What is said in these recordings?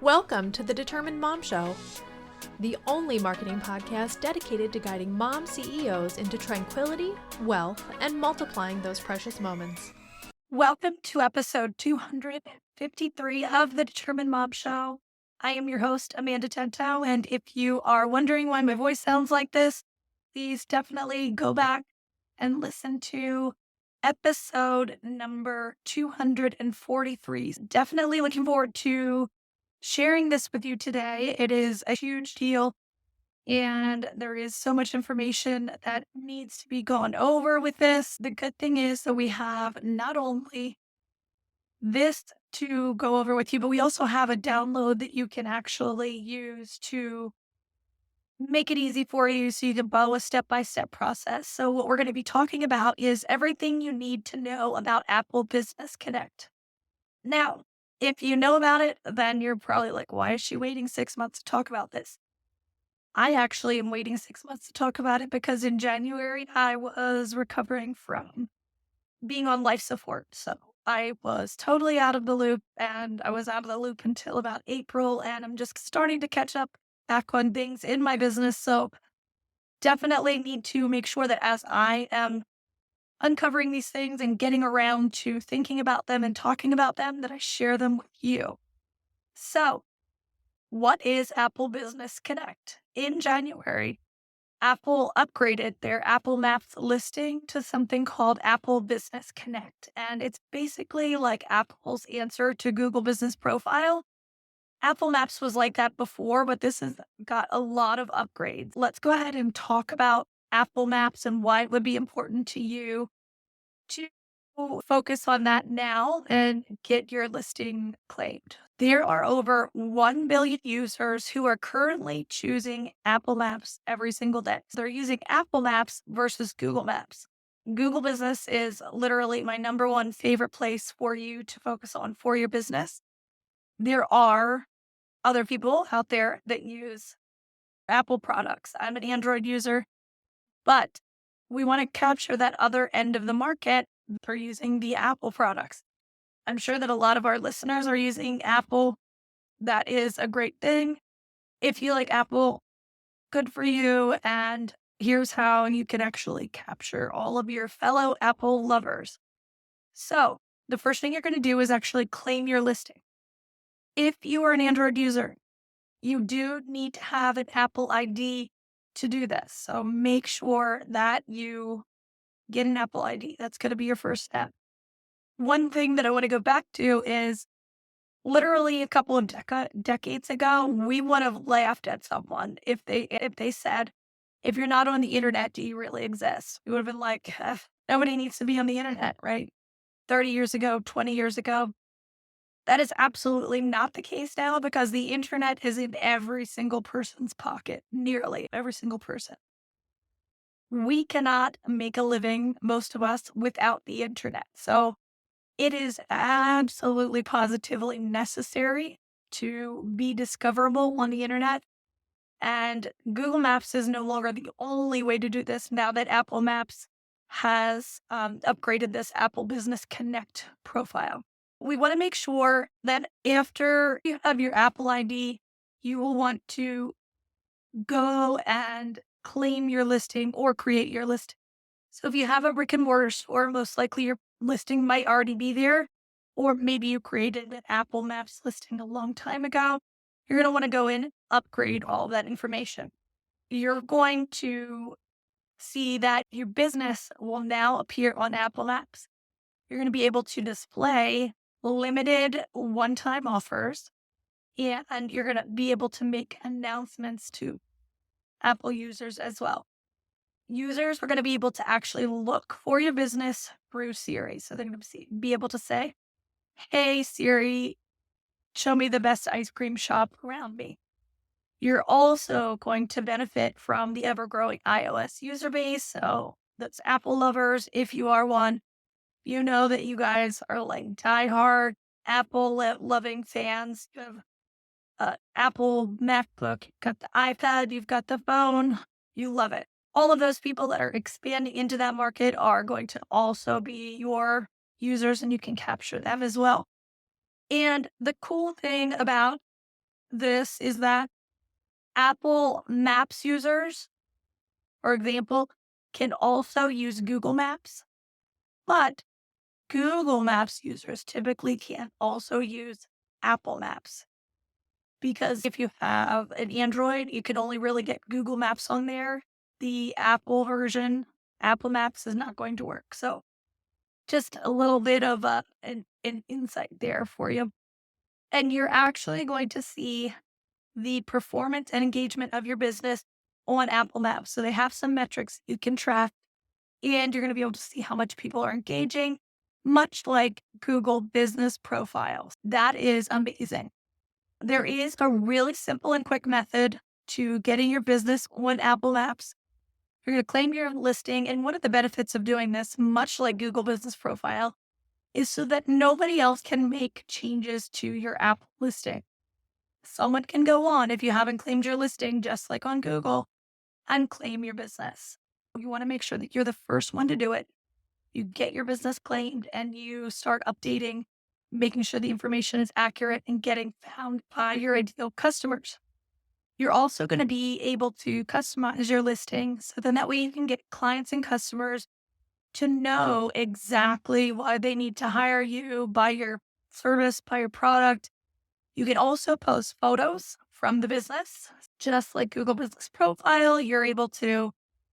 Welcome to the Determined Mom Show, the only marketing podcast dedicated to guiding mom CEOs into tranquility, wealth, and multiplying those precious moments. Welcome to episode 253 of the Determined Mom Show. I am your host, Amanda Tento, and if you are wondering why my voice sounds like this, please definitely go back and listen to episode number 243. Definitely looking forward to sharing this with you today. It is a huge deal, and there is so much information that needs to be gone over with this. The good thing is that we have not only this to go over with you, but we also have a download that you can actually use to make it easy for you so you can follow a step-by-step process. So what we're going to be talking about is everything you need to know about Apple Business Connect. Now, if you know about it, then you're probably like, why is she waiting 6 months to talk about this? I actually am waiting 6 months to talk about it because in January, I was recovering from being on life support. So I was totally out of the loop, and I was out of the loop until about April, and I'm just starting to catch up back on things in my business. So definitely need to make sure that as I am uncovering these things and getting around to thinking about them and talking about them, that I share them with you. So what is Apple Business Connect? In January, Apple upgraded their Apple Maps listing to something called Apple Business Connect. And it's basically like Apple's answer to Google Business Profile. Apple Maps was like that before, but this has got a lot of upgrades. Let's go ahead and talk about Apple Maps and why it would be important to you to focus on that now and get your listing claimed. There are over 1 billion users who are currently choosing Apple Maps every single day. They're using Apple Maps versus Google Maps. Google Business is literally my number one favorite place for you to focus on for your business. There are other people out there that use Apple products. I'm an Android user, but we want to capture that other end of the market for using the Apple products. I'm sure that a lot of our listeners are using Apple. That is a great thing. If you like Apple, good for you. And here's how you can actually capture all of your fellow Apple lovers. So the first thing you're going to do is actually claim your listing. If you are an Android user, you do need to have an Apple ID to do this. So make sure that you get an Apple ID. That's going to be your first step. One thing that I want to go back to is literally a couple of decades ago, we would have laughed at someone if they said, if you're not on the internet, do you really exist? We would have been like, nobody needs to be on the internet, right? 30 years ago, 20 years ago. That is absolutely not the case now because the internet is in every single person's pocket, nearly every single person. We cannot make a living, most of us, without the internet. So it is absolutely positively necessary to be discoverable on the internet. And Google Maps is no longer the only way to do this now that Apple Maps has upgraded this Apple Business Connect profile. We want to make sure that after you have your Apple ID, you will want to go and claim your listing or create your listing. So if you have a brick and mortar store, most likely your listing might already be there, or maybe you created an Apple Maps listing a long time ago. You're going to want to go in and upgrade all of that information. You're going to see that your business will now appear on Apple Maps. You're going to be able to display limited one-time offers, and you're going to be able to make announcements to Apple users as well. Users are going to be able to actually look for your business through Siri. So they're going to be able to say, hey, Siri, show me the best ice cream shop around me. You're also going to benefit from the ever-growing iOS user base. So that's Apple lovers. If you are one, you know that you guys are like diehard Apple loving fans. You have Apple MacBook, you've got the iPad, you've got the phone. You love it. All of those people that are expanding into that market are going to also be your users, and you can capture them as well. And the cool thing about this is that Apple Maps users, for example, can also use Google Maps, but Google Maps users typically can't also use Apple Maps because if you have an Android, you can only really get Google Maps on there. The Apple version, Apple Maps, is not going to work. So just a little bit of an insight there for you. And you're actually going to see the performance and engagement of your business on Apple Maps. So they have some metrics you can track, and you're going to be able to see how much people are engaging, much like Google business profiles. That is amazing. There is a really simple and quick method to getting your business on Apple Maps. You're going to claim your listing. And one of the benefits of doing this, much like Google business profile, is so that nobody else can make changes to your Apple listing. Someone can go on, if you haven't claimed your listing, just like on Google, and claim your business. You want to make sure that you're the first one to do it. You get your business claimed and you start updating, making sure the information is accurate and getting found by your ideal customers. You're also going to be able to customize your listing so then that way you can get clients and customers to know exactly why they need to hire you, buy your service, buy your product. You can also post photos from the business. Just like Google Business Profile, you're able to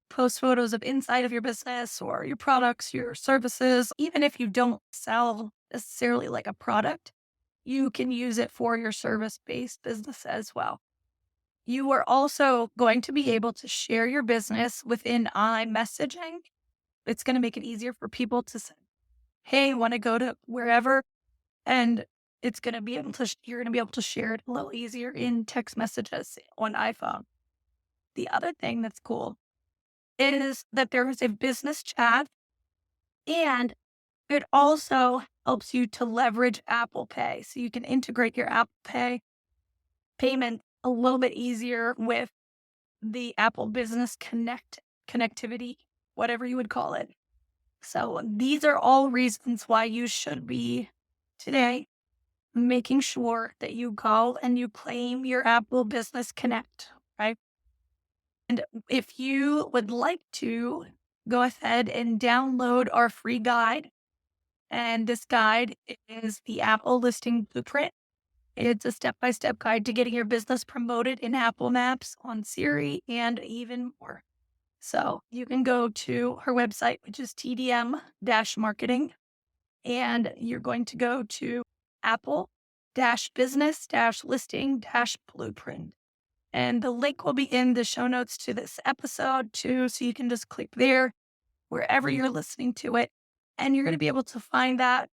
post photos of inside of your business or your products, your services. Even if you don't sell necessarily like a product, you can use it for your service-based business as well. You are also going to be able to share your business within iMessaging. It's going to make it easier for people to say, hey, I want to go to wherever. And it's going to be able to, you're going to be able to share it a little easier in text messages on iPhone. The other thing that's cool is that there is a business chat, and it also helps you to leverage Apple Pay. So you can integrate your Apple Pay payment a little bit easier with the Apple Business connectivity, whatever you would call it. So these are all reasons why you should be today making sure that you go and you claim your Apple Business Connect, right? And if you would like to, go ahead and download our free guide. And this guide is the Apple Listing Blueprint. It's a step-by-step guide to getting your business promoted in Apple Maps, on Siri, and even more. So you can go to her website, which is TDM-marketing, and you're going to go to Apple-business-listing-blueprint. And the link will be in the show notes to this episode too, so you can just click there wherever you're listening to it, and you're going to be able to find that.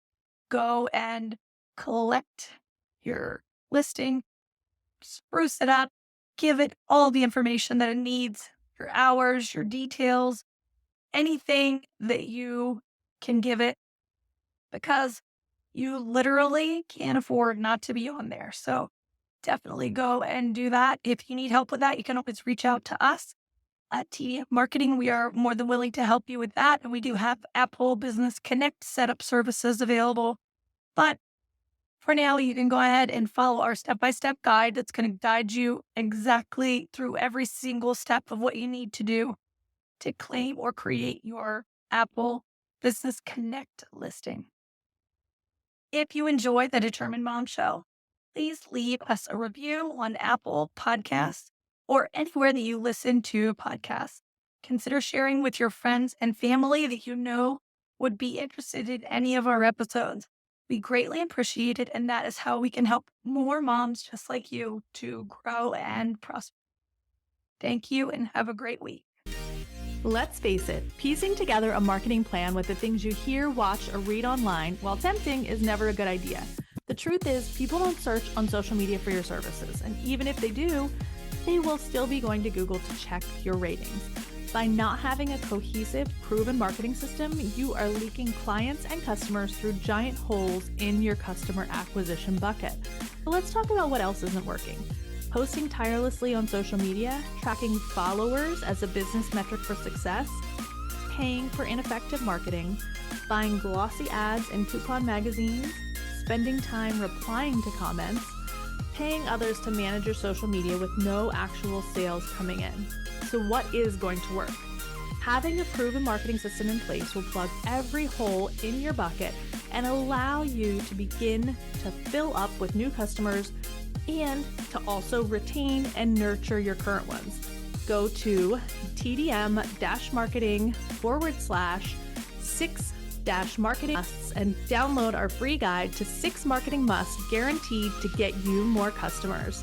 Go and collect your listing, spruce it up, give it all the information that it needs, your hours, your details, anything that you can give it, because you literally can't afford not to be on there. So definitely go and do that. If you need help with that, you can always reach out to us at TDM Marketing. We are more than willing to help you with that. And we do have Apple Business Connect setup services available. But for now, you can go ahead and follow our step-by-step guide that's going to guide you exactly through every single step of what you need to do to claim or create your Apple Business Connect listing. If you enjoy the Determined Mom Show, please leave us a review on Apple Podcasts or anywhere that you listen to podcasts. Consider sharing with your friends and family that you know would be interested in any of our episodes. We greatly appreciate it, and that is how we can help more moms just like you to grow and prosper. Thank you, and have a great week. Let's face it, piecing together a marketing plan with the things you hear, watch, or read online, while tempting, is never a good idea. The truth is, people don't search on social media for your services, and even if they do, they will still be going to Google to check your ratings. By not having a cohesive, proven marketing system, you are leaking clients and customers through giant holes in your customer acquisition bucket. But let's talk about what else isn't working. Posting tirelessly on social media, tracking followers as a business metric for success, paying for ineffective marketing, buying glossy ads in coupon magazines, spending time replying to comments, paying others to manage your social media with no actual sales coming in. So what is going to work? Having a proven marketing system in place will plug every hole in your bucket and allow you to begin to fill up with new customers and to also retain and nurture your current ones. Go to tdm-marketing/6-marketing musts and download our free guide to 6 marketing musts guaranteed to get you more customers.